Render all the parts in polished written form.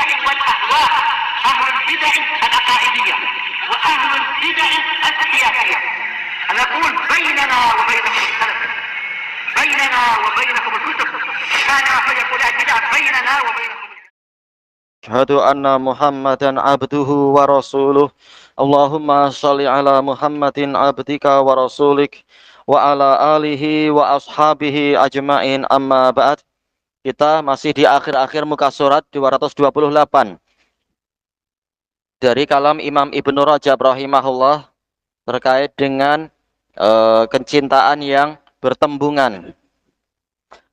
البدع والأهواء، أهل البدع العقائدية وأهل البدع السياسية. نقول بيننا وبينكم السلف، بيننا وبينكم الكتب، كان أحد يقول البدع بيننا وبينكم. أشهد أن محمدا عبده ورسوله. Allahumma sholli ala Muhammadin abdika wa rasulik wa ala alihi wa ashabihi ajmain, amma ba'd. Kita masih di akhir-akhir muka surat 228 dari kalam Imam Ibnu Rajab rahimahullah terkait dengan kecintaan yang bertembungan.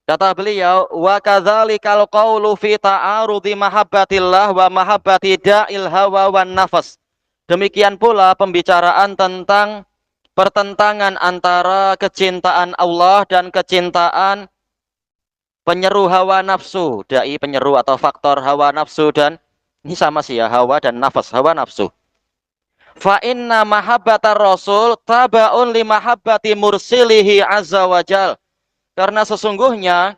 Kata beliau, wa kadzalikal qaulu fi ta'arudi mahabbatillah wa mahabbati da'il hawa wan nafas. Demikian pula pembicaraan tentang pertentangan antara kecintaan Allah dan kecintaan penyeru hawa nafsu, dai penyeru atau faktor hawa nafsu, dan ini sama sih ya, hawa dan nafas, hawa nafsu. Fa inna mahabbatar rasul tabaun li mahabbati mursilihi azza wajal. Karena sesungguhnya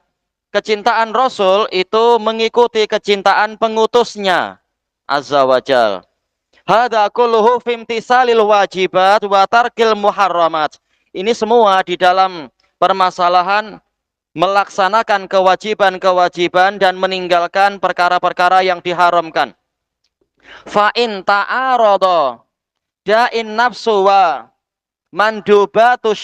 kecintaan Rasul itu mengikuti kecintaan pengutusnya azza wajal. Hadza kulluhu fi imtisalil wajibat wa tarkil muharramat. Ini semua di dalam permasalahan melaksanakan kewajiban-kewajiban dan meninggalkan perkara-perkara yang diharamkan. Fa in ta'arada da'in nafsu wa mandubatus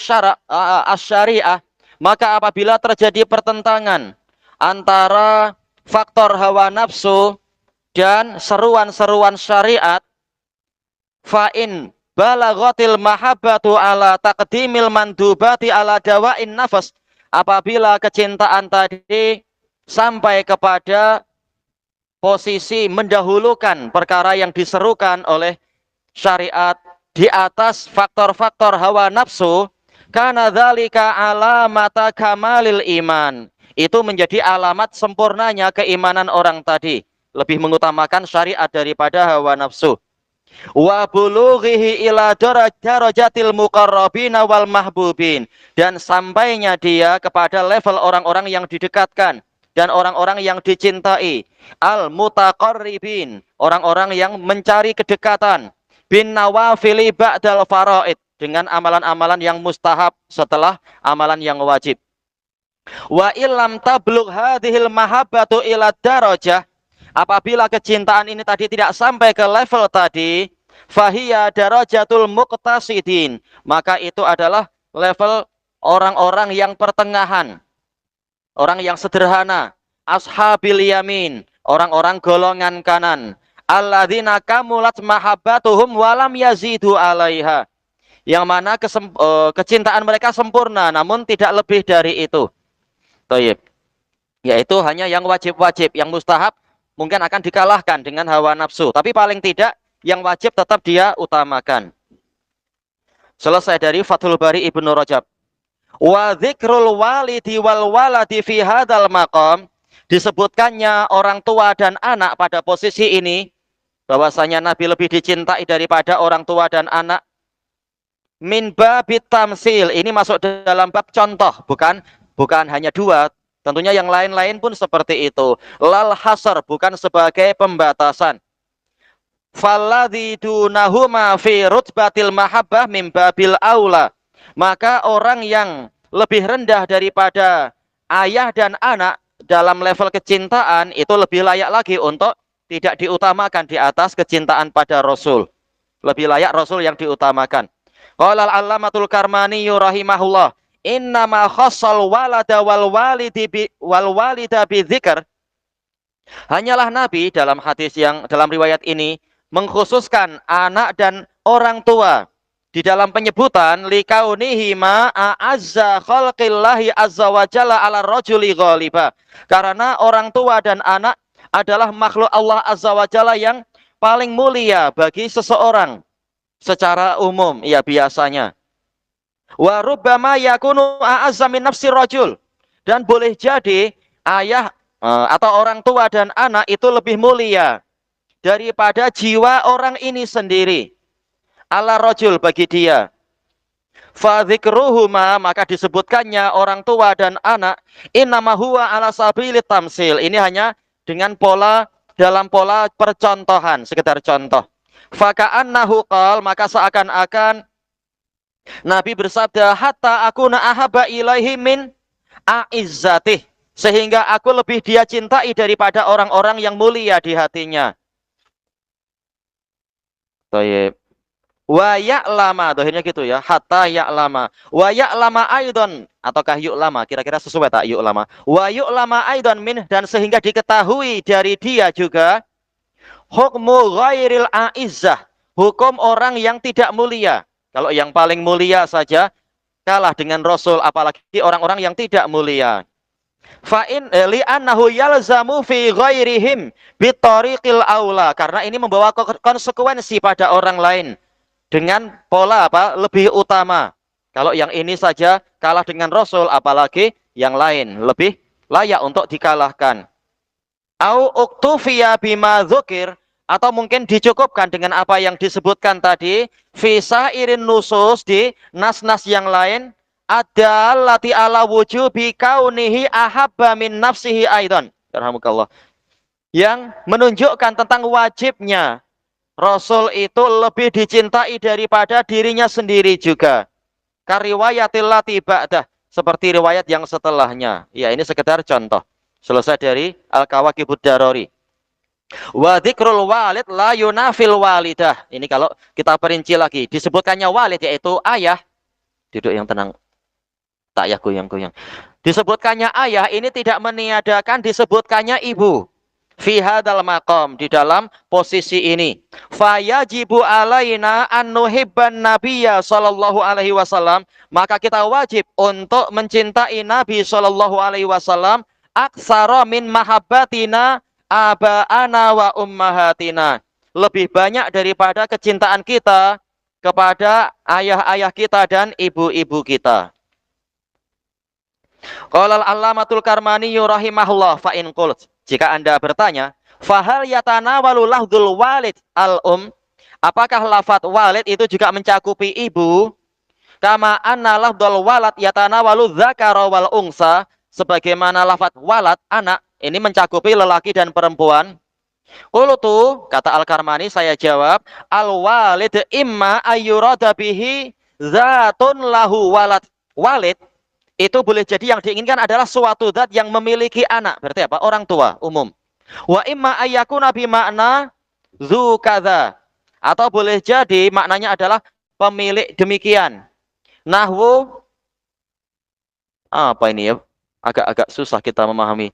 syari'ah, maka apabila terjadi pertentangan antara faktor hawa nafsu dan seruan-seruan syariat, fa'in balaghatil mahabbatu ala taqdimil mandubati ala dawain nafas, apabila kecintaan tadi sampai kepada posisi mendahulukan perkara yang diserukan oleh syariat di atas faktor-faktor hawa nafsu, kana dzalika alamata kamalil iman, itu menjadi alamat sempurnanya keimanan orang tadi, lebih mengutamakan syariat daripada hawa nafsu. Wa bulughihi ila darajatil muqarrabina wal mahbubin, dan sampainya dia kepada level orang-orang yang didekatkan dan orang-orang yang dicintai, al mutaqarribin, orang-orang yang mencari kedekatan, bin nawafili ba'dal faraid, dengan amalan-amalan yang mustahab setelah amalan yang wajib. Wa illam tablugh hadhil mahabbatu ila darajah, apabila kecintaan ini tadi tidak sampai ke level tadi, fahiya darajatul muqtasidin, maka itu adalah level orang-orang yang pertengahan, orang yang sederhana, ashabil yamin, orang-orang golongan kanan, alladzina kamulat mahabbatuhum walam yazidu alaiha, yang mana kecintaan mereka sempurna namun tidak lebih dari itu. Thayyib. Yaitu hanya yang wajib-wajib, yang mustahab mungkin akan dikalahkan dengan hawa nafsu, tapi paling tidak yang wajib tetap dia utamakan. Selesai dari Fathul Bari Ibnu Rajab. Wa dzikrul walidi wal waladi fi hadzal maqam, disebutkannya orang tua dan anak pada posisi ini, bahwasanya Nabi lebih dicintai daripada orang tua dan anak. Min babit tamsil, ini masuk dalam bab contoh, bukan hanya dua, tentunya yang lain-lain pun seperti itu. Lal hasar, bukan sebagai pembatasan. Falladzi dunahuma fi rutbatil mahabbah min babil aula, maka orang yang lebih rendah daripada ayah dan anak dalam level kecintaan itu lebih layak lagi untuk tidak diutamakan di atas kecintaan pada Rasul. Lebih layak Rasul yang diutamakan. Qala al-Allamatul Karmani rahimahullah, innama khassal walada wal walida bi dzikr, hanyalah Nabi dalam hadis yang dalam riwayat ini mengkhususkan anak dan orang tua di dalam penyebutan likaunihi ma a'azza khalqillahi azza wa jalla ala rajuli ghaliba, karena orang tua dan anak adalah makhluk Allah azza wa jalla yang paling mulia bagi seseorang secara umum, ya biasanya. Wa rubbama yakunu a'azza min nafsi rajul, dan boleh jadi ayah atau orang tua dan anak itu lebih mulia daripada jiwa orang ini sendiri, ala rajul, bagi dia. Fa dzikruhuma, maka disebutkannya orang tua dan anak, innama huwa ala sabilit tamsil, ini hanya dengan pola dalam pola percontohan, sekedar contoh. Faka'annahu qal, maka seakan-akan Nabi bersabda, hatta akuna ahabba ilaihi min a'izzatih, sehingga aku lebih dia cintai daripada orang-orang yang mulia di hatinya. Thayyib. Wa ya'lama, dohirnya gitu ya, hatta ya'lama. Wa ya'lama aidon, ataukah yu'lama, kira-kira sesuai tak yu'lama. Wa yu'lama aidon min, dan sehingga diketahui dari dia juga, hukmu ghairil a'izzah, hukum orang yang tidak mulia. Kalau yang paling mulia saja kalah dengan Rasul, apalagi orang-orang yang tidak mulia. Fa'in li'annahu yalzamu fi ghairihim bitariqil aula, karena ini membawa konsekuensi pada orang lain dengan pola apa? Lebih utama. Kalau yang ini saja kalah dengan Rasul, apalagi yang lain lebih layak untuk dikalahkan. Au uktufiya bima dzukir, atau mungkin dicukupkan dengan apa yang disebutkan tadi visa irin nusus di nas-nas yang lain, ada lati ala wujubi kaunihi ahabba min nafsihi aidan. Yarhamukallah. Yang menunjukkan tentang wajibnya Rasul itu lebih dicintai daripada dirinya sendiri juga. Kariwayatil lati ba'dah, seperti riwayat yang setelahnya. Ya, ini sekedar contoh. Selesai dari Al-Kawakibud Darori. Wa dzikrul walid la yunafil walidah. Ini kalau kita perinci lagi, disebutkannya walid yaitu ayah. Duduk yang tenang. Tak ya goyang-goyang. Disebutkannya ayah ini tidak meniadakan disebutkannya ibu. Fi hadzal maqam, di dalam posisi ini. Fayajibu alaina an nuhibban nabiyya sallallahu alaihi wasallam, maka kita wajib untuk mencintai Nabi sallallahu alaihi wasallam aksara min mahabbatina aba'ana wa ummahatina, lebih banyak daripada kecintaan kita kepada ayah-ayah kita dan ibu-ibu kita. Qala al-Allamatul Karmani rahimahullah, fa in qult, jika Anda bertanya, fahal yatanawalu lafdzul walid al-um, apakah lafaz walid itu juga mencakupi ibu? Kama anna lafdzul walad yatanawalu dzakara wal unsa, sebagaimana lafaz walad anak ini mencakupi lelaki dan perempuan. Qultu, kata Al-Karmani, saya jawab, al-walid imma ayyurada bihi zatun lahu walad. Walid itu boleh jadi yang diinginkan adalah suatu zat yang memiliki anak. Berarti apa? Orang tua umum. Wa imma ayyakuna bi makna zu kadza, atau boleh jadi maknanya adalah pemilik demikian. Nahwu, apa ini ya? Agak-agak susah kita memahami.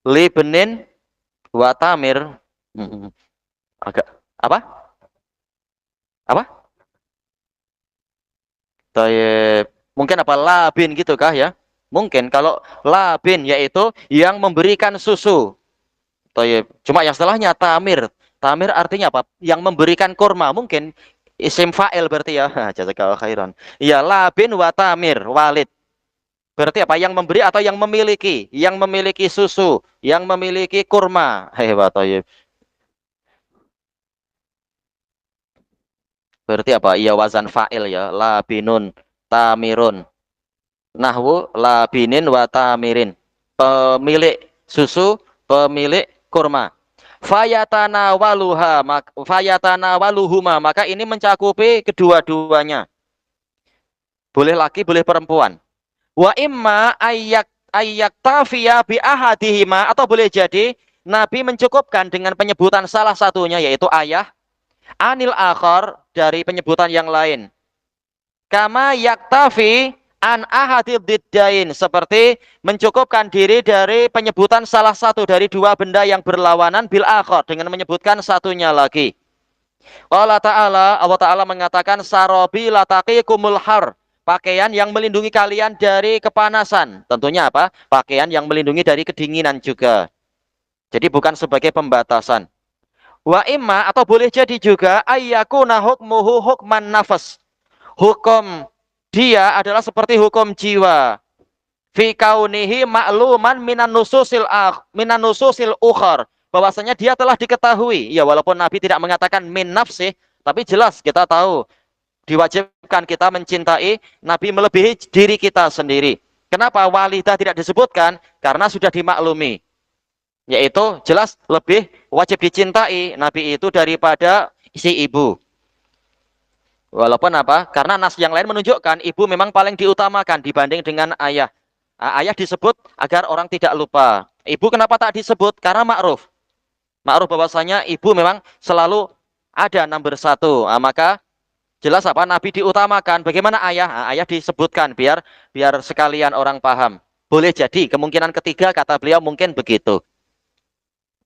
Libnin wa tamir. Agak apa? Apa? Tayyib. Mungkin apa labin gitu kah ya? Mungkin kalau labin yaitu yang memberikan susu. Tayyib. Cuma yang setelahnya tamir. Tamir artinya apa? Yang memberikan kurma. Mungkin isim fa'il berarti ya. Jazakallahu khairan. Ya, labin wa tamir, walid. Berarti apa? Yang memberi atau yang memiliki? Yang memiliki susu, yang memiliki kurma. Hebat, tayyib. Berarti apa? Iya, wazan fa'il ya. Labinun, tamirun. Nahwu labinin wa tamirin. Pemilik susu, pemilik kurma. Fayatanawaluhuma, maka ini mencakupi kedua-duanya. Boleh laki, boleh perempuan. Wa imma ayyaktafiya bi ahadihima, atau boleh jadi Nabi mencukupkan dengan penyebutan salah satunya yaitu ayah, anil akhar, dari penyebutan yang lain. Kama yaktafi an ahadid diddain, seperti mencukupkan diri dari penyebutan salah satu dari dua benda yang berlawanan bil akhar, dengan menyebutkan satunya lagi. Allah Ta'ala mengatakan sarobi lataqikumul har, pakaian yang melindungi kalian dari kepanasan. Tentunya apa? Pakaian yang melindungi dari kedinginan juga. Jadi bukan sebagai pembatasan. Wa imma, atau boleh jadi juga ayyakuna hukmuhu hukman nafas, hukum dia adalah seperti hukum jiwa. Fi kaunihi ma'luman minan nususil ukhar, bahwasanya dia telah diketahui. Ya, walaupun Nabi tidak mengatakan min nafsih, tapi jelas kita tahu diwajibkan kita mencintai Nabi melebihi diri kita sendiri. Kenapa walidah tidak disebutkan? Karena sudah dimaklumi. Yaitu jelas lebih wajib dicintai Nabi itu daripada si ibu. Walaupun apa? Karena nas yang lain menunjukkan ibu memang paling diutamakan dibanding dengan ayah. Ayah disebut agar orang tidak lupa. Ibu kenapa tak disebut? Karena ma'ruf. Ma'ruf bahwasanya ibu memang selalu ada nomor satu. Maka jelas apa? Nabi diutamakan. Bagaimana ayah? Ayah disebutkan biar sekalian orang paham. Boleh jadi kemungkinan ketiga kata beliau mungkin begitu.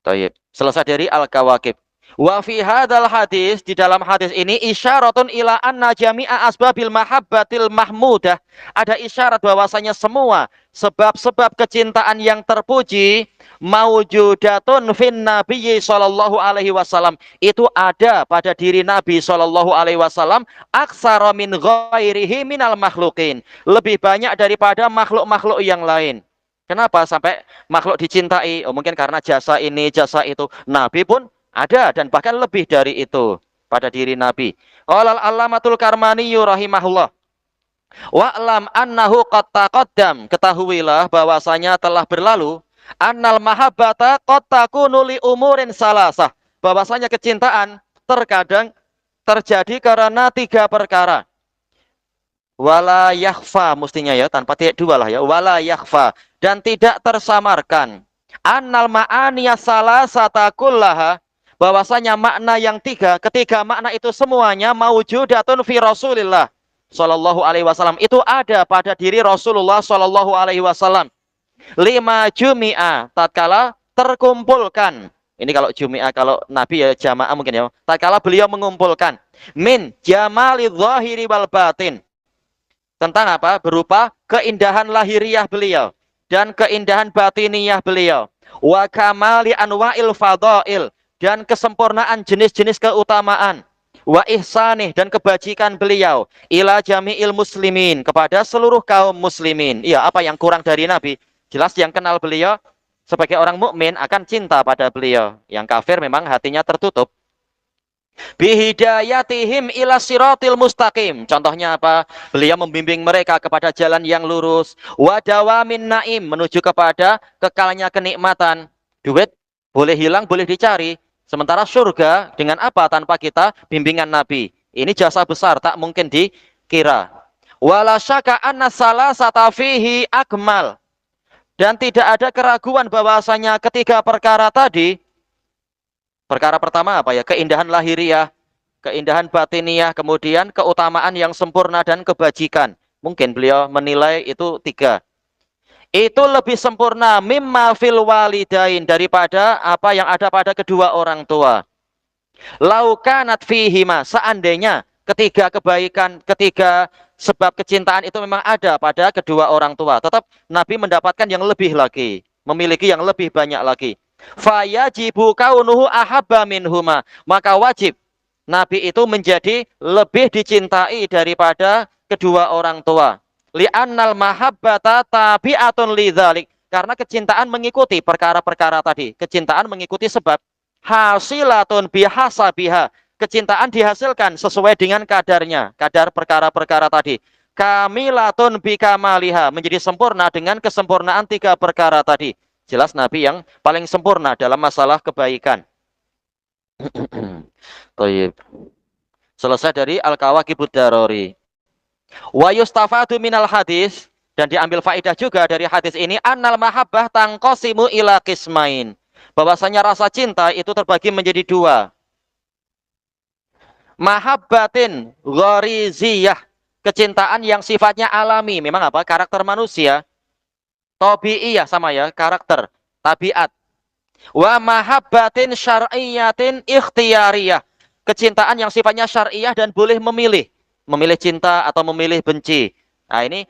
Taib. Selesai dari Al-Kawakib. Wa fi hadzal hadis, di dalam hadis ini isyaratun ila anna jami'a asbabil mahabbatil mahmudah. Ada isyarat bahwasanya semua sebab-sebab kecintaan yang terpuji maujudatun fin nabiyyi sallallahu alaihi wasallam. Itu ada pada diri Nabi sallallahu alaihi wasallam aksara min ghairihi minal makhluqin. Lebih banyak daripada makhluk-makhluk yang lain. Kenapa sampai makhluk dicintai? Oh, mungkin karena jasa ini, jasa itu. Nabi pun ada dan bahkan lebih dari itu pada diri Nabi. Qala al-Allamatul Karmani rahimahullah. Wa'lam annahu qad taqaddam. Ketahuilah bahwasanya telah berlalu annal mahabbata qad takunu li umurin salasah. Bahwasanya kecintaan terkadang terjadi karena tiga perkara. Wala yakhfa, mestinya ya tanpa titik dua lah ya. Wala yakhfa, dan tidak tersamarkan. Annal ma'aniya salasata kullaha, bahwasanya makna yang ketiga makna itu semuanya maujudatun fi Rasulillah sallallahu alaihi wasallam, itu ada pada diri Rasulullah sallallahu alaihi wasallam. Lima jumi'a, tatkala terkumpulkan. Ini kalau jumi'ah, kalau Nabi ya jamaah mungkin ya. Tatkala beliau mengumpulkan min jamali dhahiri wal batin, tentang apa? Berupa keindahan lahiriah beliau dan keindahan batiniyah beliau. Wa kamali anwa'il fadail, dan kesempurnaan jenis-jenis keutamaan. Wa ihsanih, dan kebajikan beliau ila jami'il muslimin, kepada seluruh kaum muslimin. Iya, apa yang kurang dari Nabi? Jelas yang kenal beliau sebagai orang mukmin akan cinta pada beliau. Yang kafir memang hatinya tertutup. Bihidayatihim ila siratil mustaqim. Contohnya apa? Beliau membimbing mereka kepada jalan yang lurus. Wadawamin naim, menuju kepada kekalnya kenikmatan. Duit boleh hilang, boleh dicari. Sementara surga dengan apa tanpa kita bimbingan Nabi? Ini jasa besar, tak mungkin dikira. Wala syaka anna salasata fihi akmal. Dan tidak ada keraguan bahwasanya ketiga perkara tadi. Perkara pertama apa ya? Keindahan lahiriah, keindahan batiniyah, kemudian keutamaan yang sempurna dan kebajikan. Mungkin beliau menilai itu tiga. Itu lebih sempurna mimma fil walidain, daripada apa yang ada pada kedua orang tua. Laukanat fihima, seandainya ketiga kebaikan, ketiga sebab kecintaan itu memang ada pada kedua orang tua, tetap Nabi mendapatkan yang lebih lagi, memiliki yang lebih banyak lagi. Fayajibu kaunuhu ahabba minhuma, maka wajib Nabi itu menjadi lebih dicintai daripada kedua orang tua. Li'annal mahabbata tabi'atun lidzalik, karena kecintaan mengikuti perkara-perkara tadi. Kecintaan mengikuti sebab. Hasilatun bihasabiha, kecintaan dihasilkan sesuai dengan kadarnya, kadar perkara-perkara tadi. Kamilatun bikamaliha, menjadi sempurna dengan kesempurnaan tiga perkara tadi. Jelas Nabi yang paling sempurna dalam masalah kebaikan. Selesai dari Al-Kawakibud Darori. Wa yustafadu minal hadis, dan diambil faidah juga dari hadis ini, annal mahabbah tangqasimu ila qismain, bahwasanya rasa cinta itu terbagi menjadi dua. Mahabbatin ghariziyah, kecintaan yang sifatnya alami, memang apa? Karakter manusia. Tabi'iyah, sama ya, karakter, tabiat. Wa mahabbatin syar'iyatin ikhtiyariyah, kecintaan yang sifatnya syar'iyah dan boleh memilih cinta atau memilih benci. Nah, ini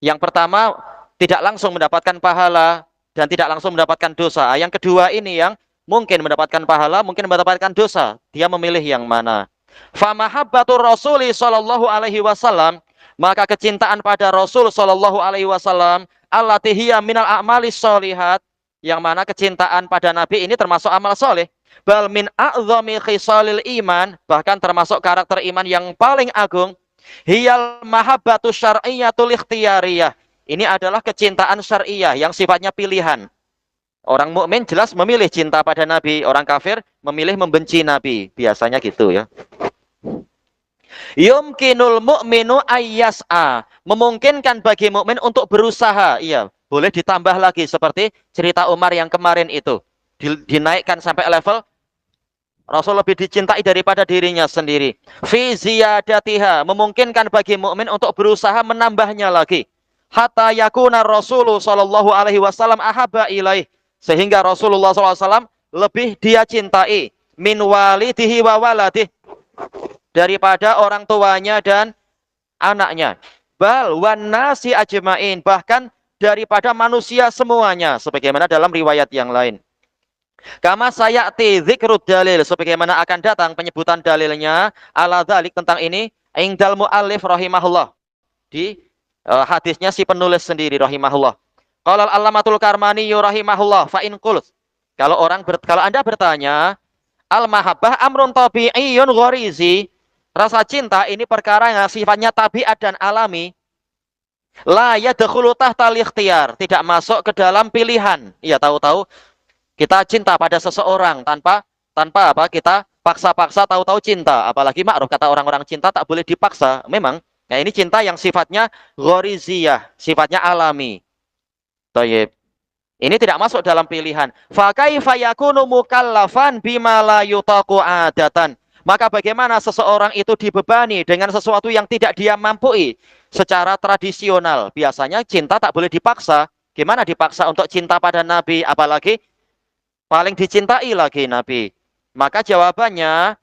yang pertama tidak langsung mendapatkan pahala dan tidak langsung mendapatkan dosa. Yang kedua ini yang mungkin mendapatkan pahala, mungkin mendapatkan dosa. Dia memilih yang mana? Fa mahabbatur Rasuli sallallahu alaihi wasallam, maka kecintaan pada Rasul sallallahu alaihi wasallam, allati hiya minal a'malis sholihat, yang mana kecintaan pada Nabi ini termasuk amal soleh. Bal min a'zami khisalil iman, bahkan termasuk karakter iman yang paling agung. Hiyal mahabbatu syar'iyyatul ikhtiyariyah, ini adalah kecintaan syar'iyah yang sifatnya pilihan. Orang mukmin jelas memilih cinta pada Nabi, orang kafir memilih membenci Nabi. Biasanya gitu ya. Yumkinul mu'minu ayyas'a. Memungkinkan bagi mukmin untuk berusaha. Iya, boleh ditambah lagi seperti cerita Umar yang kemarin itu. Dinaikkan sampai level Rasul lebih dicintai daripada dirinya sendiri. Fi ziyadatiha, memungkinkan bagi mukmin untuk berusaha menambahnya lagi. Hatta yakuna Rasulullah sallallahu alaihi wasallam ahabba ilaih, sehingga Rasulullah SAW lebih dia cintai min walidihi wa waladih, daripada orang tuanya dan anaknya. Bal wan nasi ajmain, bahkan daripada manusia semuanya, sebagaimana dalam riwayat yang lain. Kama sayati dzikrud dalil, sebagaimana akan datang penyebutan dalilnya ala dzalik tentang ini indal muallif rahimahullah, di hadisnya si penulis sendiri rahimahullah. Qala al-Allamatul Karmani rahimahullah fa in qult, kalau Anda bertanya, al mahabbah amrun tabi'iyyun gharizi, rasa cinta ini perkara yang sifatnya tabiat dan alami. La yadkhulu tahtal ikhtiyar, tidak masuk ke dalam pilihan. Ya, tahu-tahu kita cinta pada seseorang tanpa apa? Kita paksa-paksa tahu-tahu cinta. Apalagi ma'ruf, kata orang-orang cinta tak boleh dipaksa. Memang, nah ini cinta yang sifatnya ghoriziyah, sifatnya alami. Thayyib. Ini tidak masuk dalam pilihan. Fa kaifa yakunu mukallafan bima la yutaqu adatan. Maka bagaimana seseorang itu dibebani dengan sesuatu yang tidak dia mampu secara tradisional. Biasanya cinta tak boleh dipaksa. Gimana dipaksa untuk cinta pada Nabi, apalagi paling dicintai lagi Nabi? Maka jawabannya,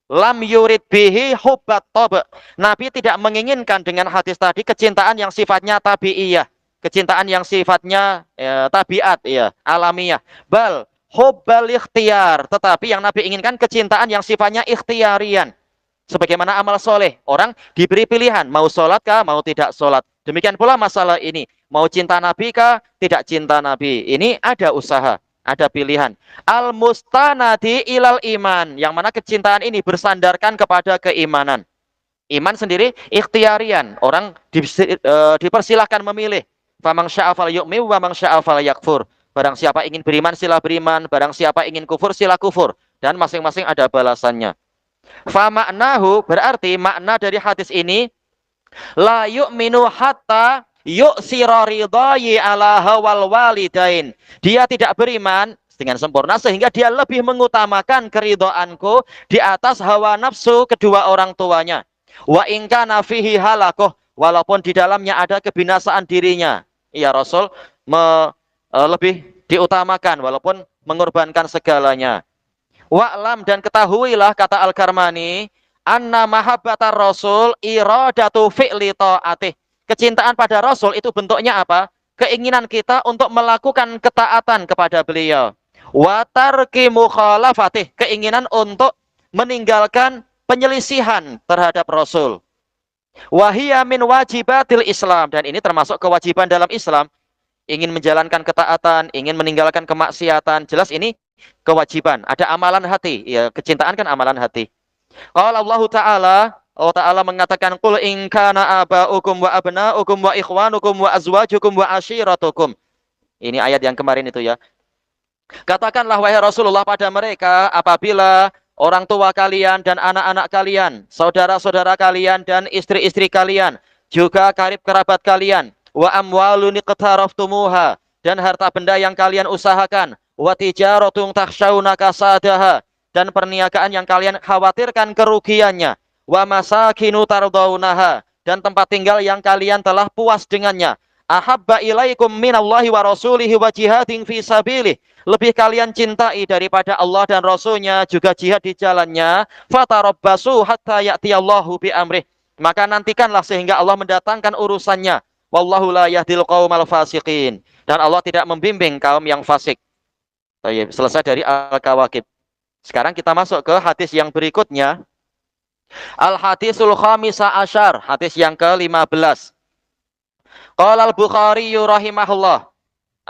lam yurid bihi hubbat tab. Nabi tidak menginginkan dengan hadis tadi kecintaan yang sifatnya tabi'iyah, kecintaan yang sifatnya tabiat, ya, alamiah. Bal hubbal ikhtiyar, tetapi yang Nabi inginkan kecintaan yang sifatnya ikhtiyarian. Sebagaimana amal soleh, orang diberi pilihan, mau sholat kah, mau tidak sholat. Demikian pula masalah ini, mau cinta Nabi kah, tidak cinta Nabi. Ini ada usaha, ada pilihan. Al-mustanadi ilal iman, yang mana kecintaan ini bersandarkan kepada keimanan. Iman sendiri ikhtiarian, orang dipersilahkan memilih. Famang sya'afal yu'mi wa mang sya'afal yakfur. Barang siapa ingin beriman, sila beriman. Barang siapa ingin kufur, sila kufur. Dan masing-masing ada balasannya. Fa maknahu, berarti makna dari hadis ini, la yu'minu hatta yu'sira ridhayi ala hawal walidain. Dia tidak beriman dengan sempurna sehingga dia lebih mengutamakan keridhaanku di atas hawa nafsu kedua orang tuanya. Wa in kana fihi halakoh, walaupun di dalamnya ada kebinasaan dirinya. Ya, Rasul lebih diutamakan walaupun mengorbankan segalanya. Wa'lam, dan ketahuilah, kata Al-Karmani, anna mahabbatar Rasul iradatu fi'li ta'atih. Kecintaan pada Rasul itu bentuknya apa? Keinginan kita untuk melakukan ketaatan kepada beliau. Wa tarki mukhalafatih, keinginan untuk meninggalkan penyelisihan terhadap Rasul. Wahiyya min wajibatil Islam, dan ini termasuk kewajiban dalam Islam. Ingin menjalankan ketaatan, ingin meninggalkan kemaksiatan, jelas ini kewajiban. Ada amalan hati, ya, kecintaan kan amalan hati. Qala Allah Ta'ala, Allah Ta'ala mengatakan, qul in kana aba'ukum wa abna'ukum wa ikhwanukum wa azwajukum wa ashiratukum. Ini ayat yang kemarin itu, ya. Katakanlah wahai Rasulullah pada mereka, apabila orang tua kalian dan anak-anak kalian, saudara-saudara kalian dan istri-istri kalian, juga karib kerabat kalian, wa amwalun iqtaraftumuha, dan harta benda yang kalian usahakan, wa tijaratun takhshawna kasadaha, dan perniagaan yang kalian khawatirkan kerugiannya, wa masakinu tardaunaha, dan tempat tinggal yang kalian telah puas dengannya, ahabba ilaikum minallahi wa rasulihi wa jihadin fi sabilih, lebih kalian cintai daripada Allah dan Rasulnya, juga jihad di jalannya, fatarabbasu hatta ya'tiyallahu bi amrih, maka nantikanlah sehingga Allah mendatangkan urusannya. Wallahu la yahdil qaumal fasiqin, dan Allah tidak membimbing kaum yang fasik. Selesai dari Al-Kawakib. Sekarang kita masuk ke hadis yang berikutnya. Al-hadisul khamisa asyar, hadis yang ke-15. Qala al-Bukhari rahimahullah,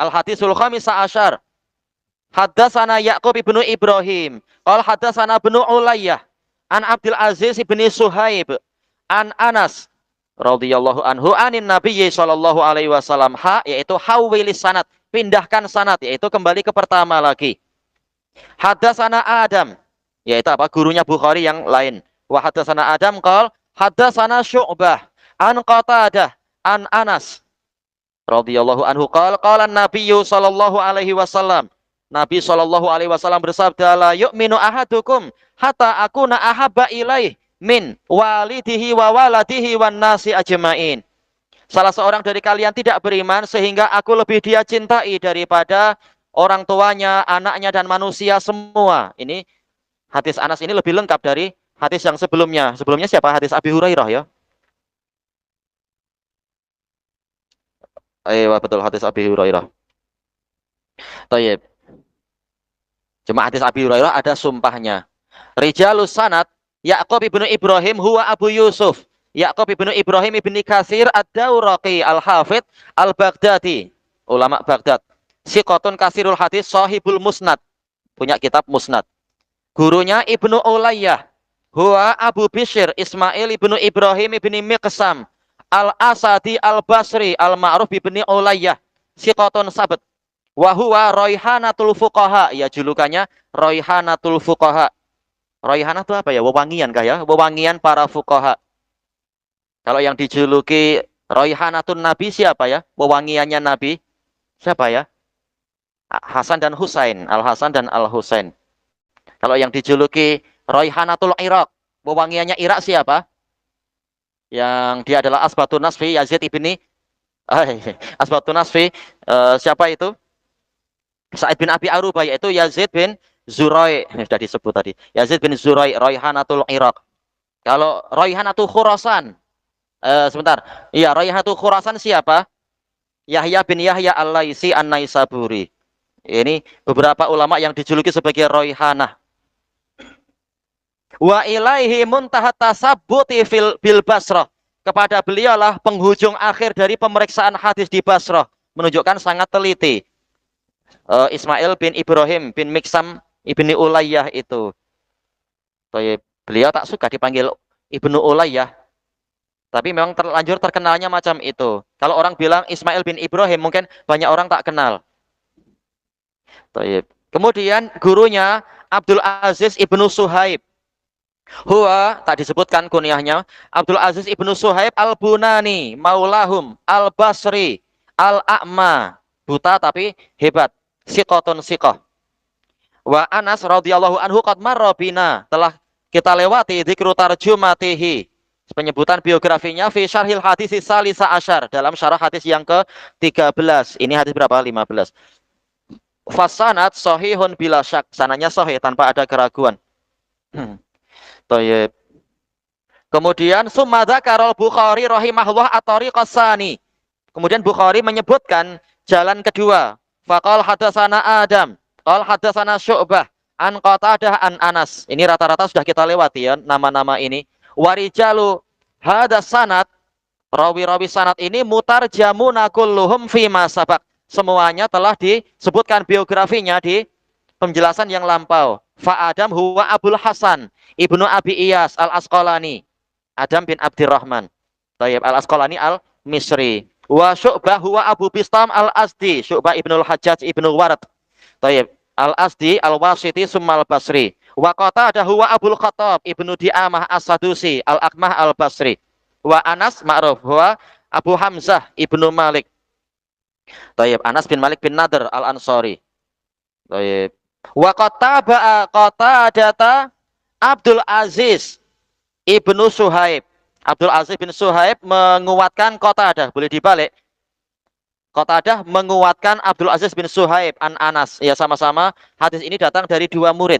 al-hadisul khamisa asyar, haddatsana Ya'qub ibnu Ibrahim, qala haddatsana ibnu Ulayyah, an Abdul Aziz ibni Suhaib, an Anas radhiyallahu anhu anin nabiyyi sallallahu alaihi wasallam yaitu hawwilis sanad, pindahkan sanad, yaitu kembali ke pertama lagi. Hadatsana Adam, yaitu apa? Gurunya Bukhari yang lain. Wa hadatsana Adam qol hadatsana Syu'bah an Qatadah an Anas radhiyallahu anhu qala an-nabiyyu sallallahu alaihi wasallam. Nabi sallallahu alaihi wasallam bersabda, la yu'minu ahadukum hatta akuna ahabba ilaih min walidihi wa waladihi wan nasi ajmain. Salah seorang dari kalian tidak beriman sehingga aku lebih dia cintai daripada orang tuanya, anaknya dan manusia semua. Ini hadis Anas ini lebih lengkap dari hadis yang sebelumnya. Sebelumnya siapa? Hadis Abi Hurairah ya. Betul hadis Abi Hurairah. Tayyib. Cuma hadis Abi Hurairah ada sumpahnya. Rijalus sanad Ya'qub ibnu Ibrahim huwa Abu Yusuf. Ya'qub ibnu Ibrahim ibni Katsir ad-Dawraqi al-Hafidh al-Baghdadi. Ulama Baghdad. Siqatun kasirul hadis sahibul musnad. Punya kitab musnad. Gurunya Ibnu Ulayyah. Huwa Abu Bishr Ismail ibnu Ibrahim ibni Miqsam. Al-Asadi al-Basri al-Ma'ruf ibni Ulayyah. Siqatun sabat. Wahuwa Royhanatul Fuqaha, ya julukannya Royhanatul Fuqaha. Royhanah itu apa ya? Wewangian kah ya? Wewangian para fuqaha. Kalau yang dijuluki Royhanatun Nabi siapa ya? Wewangiannya Nabi siapa ya? Hasan dan Husain, Al Hasan dan Al Husain. Kalau yang dijuluki Royhanatul Iraq, wewangiannya Irak siapa? Yang dia adalah Asbatun Nasfi Yazid ibni Asbatun Nasfi, siapa itu? Sa'id bin Abi Arubah, yaitu Yazid bin Zurai, sudah disebut tadi. Yazid bin Zurai, Royhanatul Iraq. Kalau Royhanatul Khurasan, sebentar. Iya, Royhanatul Khurasan siapa? Yahya bin Yahya Al-Laisi An-Naisaburi. Ini beberapa ulama yang dijuluki sebagai Royhanah. Wa ilaihi muntahat tasabbuti bil Basrah. Kepada beliaulah penghujung akhir dari pemeriksaan hadis di Basrah. Menunjukkan sangat teliti. Ismail bin Ibrahim bin Miqsam ibni Ulayyah itu. Beliau tak suka dipanggil Ibnu Ulayyah, tapi memang terlanjur terkenalnya macam itu. Kalau orang bilang Ismail bin Ibrahim, mungkin banyak orang tak kenal. Kemudian gurunya Abdul Aziz ibnu Suhaib. Huwa, tak disebutkan kunyahnya, Abdul Aziz ibnu Suhaib al-Bunani, maulahum, al-Basri, al-A'ma, buta tapi hebat. Siqatun siqah. Wa Anas radhiyallahu anhu qad marra bina, telah kita lewati dzikru tarjumatihi, penyebutan biografinya fi syarhil hadis salisa asyar, dalam syarah hadis yang ke-13. Ini hadis berapa? 15. Fasanad sahihun bila syak, sananya sahih tanpa ada keraguan. Thayyib. Kemudian summa dzakarul Bukhari rahimahullah at-tariqas tsani. Kemudian Bukhari menyebutkan jalan kedua. Faqal hadatsana Adam, qal hadatsana Syu'bah, an Qatadah an Anas. Ini rata-rata sudah kita lewati ya nama-nama ini. Warijalu hadas sanad, rawi-rawi sanad ini mutarjamuna kulluhum fi ma sabaq. Semuanya telah disebutkan biografinya di penjelasan yang lampau. Fa Adam huwa Abul Hasan Ibnu Abi Iyas Al-Asqalani. Adam bin Abdurrahman. Tayyib Al-Asqalani Al-Misri. Wa Syu'bah huwa Abu Bistam Al-Asdi, Syu'bah ibnul Hajjaj ibnu Warad. Tayyib. Al-Asdi Al-Wasiti Summal Basri. Wa Qatadah huwa Abul Khattab ibnu Di'amah As-Sadusi Al-Akmah Al-Basri. Wa Anas ma'ruf huwa Abu Hamzah ibnu Malik. Tayyib. Anas bin Malik bin Nadr Al-Ansari. Tayyib. Wa Qatadata Abdul Aziz ibnu Suhaib. Abdul Aziz bin Suhaib menguatkan Qatadah, boleh dibalik. Qatadah menguatkan Abdul Aziz bin Suhaib an Anas. Ya, sama-sama hadis ini datang dari dua murid,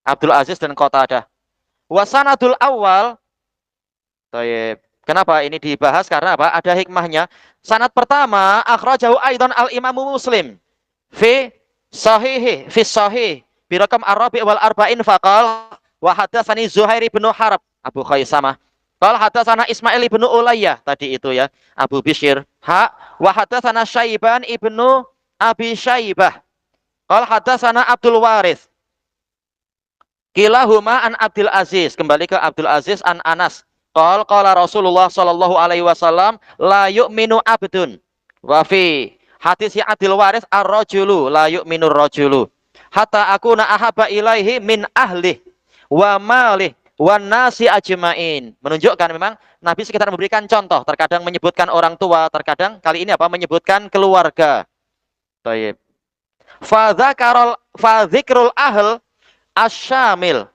Abdul Aziz dan Qatadah. Wa sanadul awal. Kenapa ini dibahas? Karena apa? Ada hikmahnya. Sanad pertama akhrajahu aidan al-Imamu Muslim fi sahihi fi sahih bi raqam ar-rabi' wal arba'in faqal wa hadatsani Zuhair bin Harb Abu Khaisamah. Qala hadatsana Ismail ibnu Ulayyah, tadi itu ya, Abu Bishr. Wa hadatsana Syaiban ibnu Abi Syaibah. Qala hadatsana Abdul Warith. Kilahuma an Abdul Aziz, kembali ke Abdul Aziz an Anas. Qala Rasulullah sallallahu alaihi wasallam la yu'minu abdun. Wa fi hadis ya adil waris ar-rajulu la yu'minur rajulu hatta akuna ahabba ilaihi min ahli wa malih wan nasi ajmain. Menunjukkan memang Nabi sekitar memberikan contoh, terkadang menyebutkan orang tua, terkadang kali ini apa menyebutkan keluarga. Baik. Fadzikrul ahl asyamil.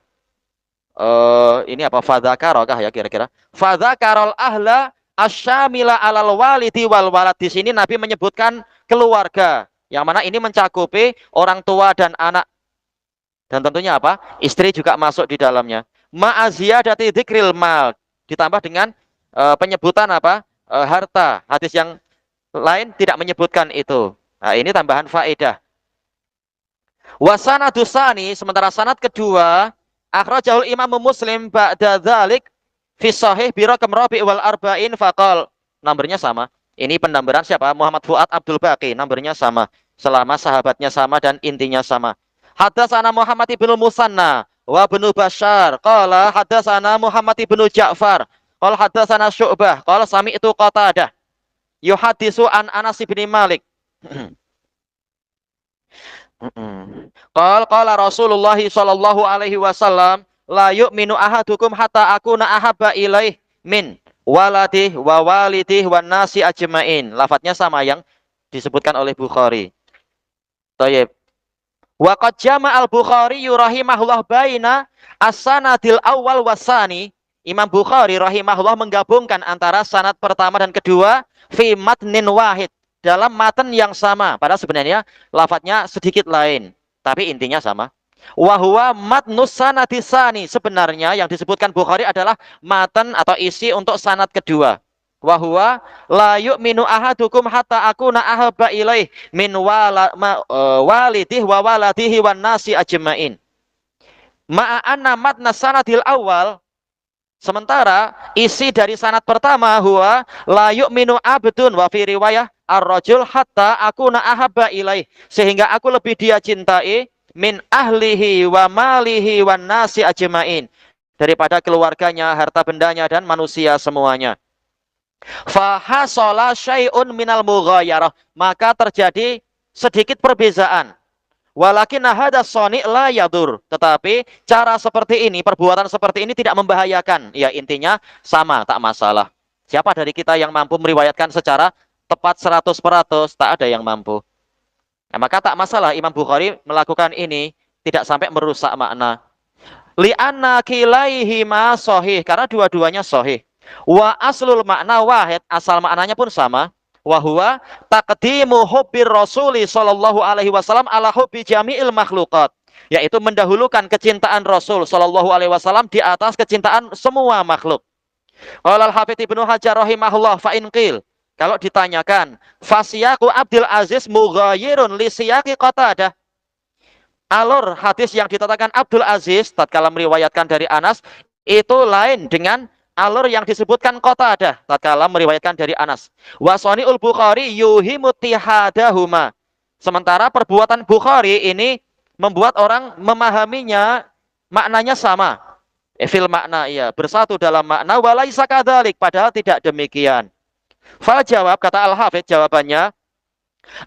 Ini apa fadzakarokah ya kira-kira? Fadzakarul ahla asyamila alal walidi wal walad. Di sini Nabi menyebutkan keluarga, yang mana ini mencakupi orang tua dan anak. Dan tentunya apa? Istri juga masuk di dalamnya. Ma'aziyadati dzikril mal. Ditambah dengan penyebutan apa? Harta. Hadis yang lain tidak menyebutkan itu. Nah, ini tambahan faedah. Wasanadusani, sementara sanad kedua, akhrajahul Imam Muslim ba'da dzalik fi sahih bi raqam rabi' wal arba'in faqal. Nomornya sama. Ini penambahan siapa? Muhammad Fuad Abdul Baqi. Nomornya sama. Selama sahabatnya sama dan intinya sama. Hadatsana Muhammad ibnu Musanna wa ibnu Bashar qala hadatsana Muhammad ibnu Ja'far qala hadatsana Syu'bah qala sami'tu Qatadah yuhaddisu an Anas bin Malik. Qala Rasulullah sallallahu alaihi wasallam la yu'minu ahadukum hatta akuna ahabba ilaih min waladih wa walidih wan nasi ajmain. Lafadznya sama yang disebutkan oleh Bukhari. Thayyib. Wa qad jama' al-Bukhari rahimahullah baina as-sanadil awal wasani. Imam Bukhari rahimahullah menggabungkan antara sanad pertama dan kedua fi matnin wahid, dalam matan yang sama. Padahal sebenarnya lafadznya sedikit lain, tapi intinya sama. Wa huwa matnus sanadisani. Sebenarnya yang disebutkan Bukhari adalah matan atau isi untuk sanad kedua. Wa huwa la yu'minu ahadukum hatta akuna ahabba ilaih min walidih wa waladihi wan nasi ajmain. Ma'a anna matna sanadil awal, sementara isi dari sanad pertama huwa la yu'minu abdun wa fi riwayah ar-rajul hatta akuna ahabba ilaih, sehingga aku lebih dia cintai min ahlihi wa malihi wan nasi ajmain, daripada keluarganya, harta bendanya dan manusia semuanya. Fahasola syai'un minal mughayarah, maka terjadi sedikit perbezaan. Walakin hada soni la yadur, tetapi cara seperti ini, perbuatan seperti ini tidak membahayakan. Ya intinya sama, tak masalah. Siapa dari kita yang mampu meriwayatkan secara tepat 100%? Tak ada yang mampu. Nah, maka tak masalah Imam Bukhari melakukan ini, tidak sampai merusak makna. Li'anna kilaihima sahih, karena dua-duanya sahih. Wa aslul makna wahid, asal maknanya pun sama. Wa huwa taqdimu hubbir rasuli sallallahu alaihi wasallam ala hubbi jami'il makhluqat, yaitu mendahulukan kecintaan Rasul sallallahu alaihi wasallam di atas kecintaan semua makhluk. Qala al-Hafidz Ibnu Hajar rahimahullah fa in qil, kalau ditanyakan fasiyaqu Abdul Aziz mughayirun li siyaqi Qatadah, alur hadis yang ditetapkan Abdul Aziz tatkala meriwayatkan dari Anas itu lain dengan alur yang disebutkan Qatadah tatkala meriwayatkan dari Anas. Wasani'ul Bukhari yuhimu tihadahuma, sementara perbuatan Bukhari ini membuat orang memahaminya maknanya sama. Fil makna, iya, bersatu dalam makna. Walaisa kadzalik, padahal tidak demikian. Fal jawab, kata Al-Hafidz jawabannya,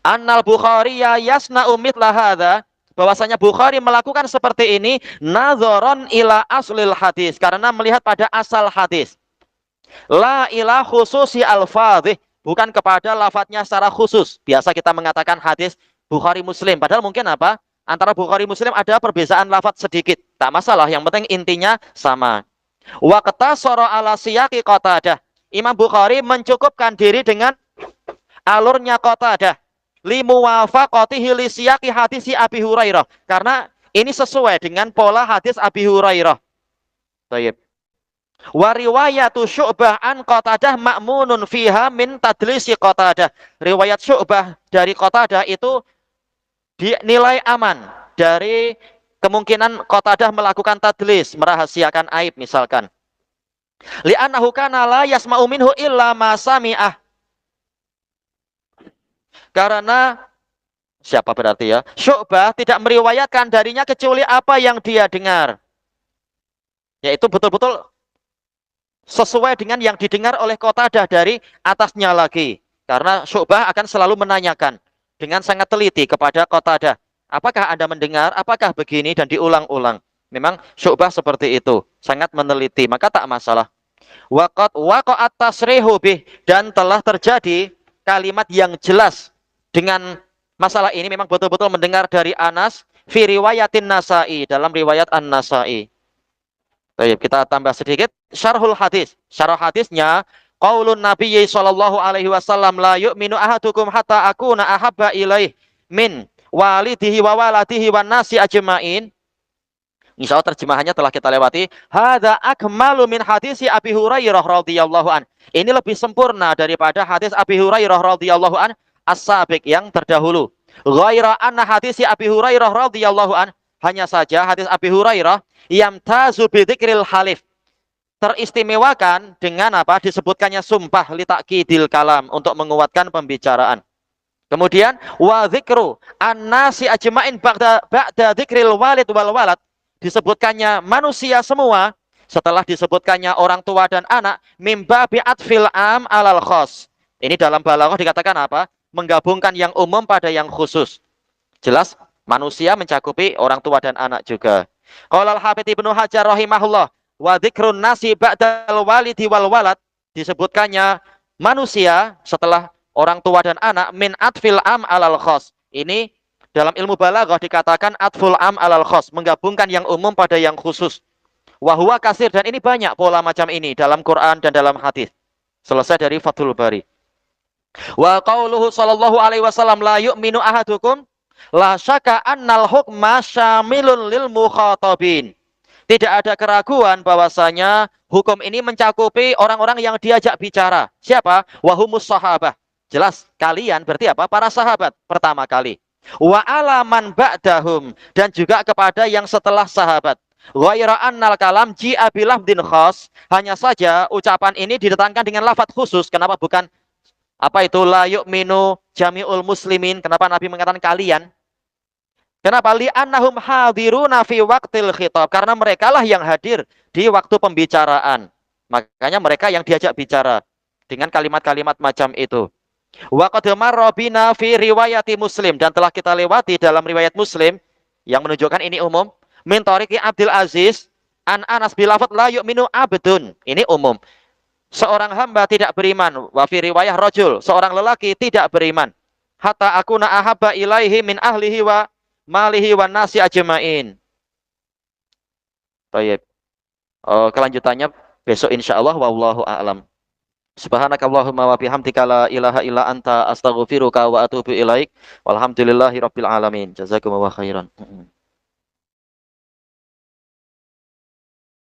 annal Bukhari yasna'u mithla hadza, bahwasanya Bukhari melakukan seperti ini nadzoron ila aslil hadis, karena melihat pada asal hadis. La ila khususi al-fadhih, bukan kepada lafadznya secara khusus. Biasa kita mengatakan hadis Bukhari Muslim, padahal mungkin apa? Antara Bukhari Muslim ada perbedaan lafadz sedikit. Tak masalah, yang penting intinya sama. Wa qatasara ala siyaqi Qatadah, Imam Bukhari mencukupkan diri dengan alurnya Qatadah. Limuwafaqatihi li siyaqi hadisi Abi Hurairah, karena ini sesuai dengan pola hadis Abi Hurairah. Baik. Wa riwayatu Syu'bah an Qatadah ma'munun fiha min tadlisi Qatadah. Riwayat Syu'bah dari Qatadah itu dinilai aman dari kemungkinan Qatadah melakukan tadlis, merahasiakan aib misalkan. Li'annahu kana la yasma'u minhu illa ma sami'ah, karena siapa berarti ya? Syu'bah tidak meriwayatkan darinya kecuali apa yang dia dengar. Yaitu betul-betul sesuai dengan yang didengar oleh Qatadah dari atasnya lagi. Karena Syu'bah akan selalu menanyakan dengan sangat teliti kepada Qatadah. Apakah Anda mendengar? Apakah begini? Dan diulang-ulang. Memang Syu'bah seperti itu. Sangat meneliti. Maka tak masalah. Waqa'at tasrihu bih. Dan telah terjadi kalimat yang jelas dengan masalah ini. Memang betul-betul mendengar dari Anas. Fi riwayatin Nasa'i. Dalam riwayat An-Nasa'i. Baik, kita tambah sedikit syarhul hadis. Syarah hadisnya qaulun Nabi sallallahu alaihi wasallam la yu'minu ahadukum hatta akuna ahabba ilaih min walidihi wa waladihi wan nasi ajmain. Insyaallah terjemahannya telah kita lewati. Hadza akmalu min hadisi Abi Hurairah radhiyallahu an. Ini lebih sempurna daripada hadis Abi Hurairah radhiyallahu an as-sabiq yang terdahulu. Ghaira anna hadisi Abi Hurairah radhiyallahu an, hanya saja hadis Abi Hurairah yamtazu bidzikril halif, teristimewakan dengan apa? Disebutkannya sumpah li ta'kidil kalam, untuk menguatkan pembicaraan. Kemudian wa dzikru annasi ajmain ba'da dzikril walid wal walad, disebutkannya manusia semua setelah disebutkannya orang tua dan anak, mimba bi'atfil am alal khos. Ini dalam balaghah dikatakan apa? Menggabungkan yang umum pada yang khusus. Jelas manusia mencakupi orang tua dan anak juga. Qala al-Hafidz Ibnu Hajar rahimahullah, wa dzikrun nasi ba'dal walidi wal walad, disebutkannya manusia setelah orang tua dan anak, min atfil am alal khos. Ini dalam ilmu balaghah dikatakan atful am alal khos, menggabungkan yang umum pada yang khusus. Wa huwa kasir, dan ini banyak pola macam ini dalam Quran dan dalam hadis. Selesai dari Fathul Bari. Wa qauluhu sallallahu alaihi wasallam la yu'minu ahadukum la syaka annal hukma syamilun lil mukhatabin. Tidak ada keraguan bahwasanya hukum ini mencakupi orang-orang yang diajak bicara. Siapa? Wahumus sahabah. Jelas kalian berarti apa? Para sahabat pertama kali. Wa alaman ba'dahum, dan juga kepada yang setelah sahabat. Ghaira annal kalam ji'a bilafdin khas, hanya saja ucapan ini didatangkan dengan lafaz khusus. Kenapa bukan apa itu la yu'minu jami'ul muslimin? Kenapa Nabi mengatakan kalian? Kenapa? Li'annahum hadiruna fi waqtil khitab, karena mereka lah yang hadir di waktu pembicaraan. Makanya mereka yang diajak bicara dengan kalimat-kalimat macam itu. Wa qad marra bina fi riwayati Muslim, dan telah kita lewati dalam riwayat Muslim yang menunjukkan ini umum. Min tariqi Abdul Aziz an Anas bil lafadz la yu'minu abdun. Ini umum. Seorang hamba tidak beriman. Wa fi riwayah rajul, seorang lelaki tidak beriman. Hatta akuna ahabba ilaihi min ahlihi wa malihi wan nasi ajmain. Baik. Kelanjutannya besok insyaallah, wallahu a'lam. Subhanakallahumma wa bihamdika la ilaha illa anta astaghfiruka wa atubu ilaik. Walhamdulillahirabbil alamin. Jazakumullahu khairan.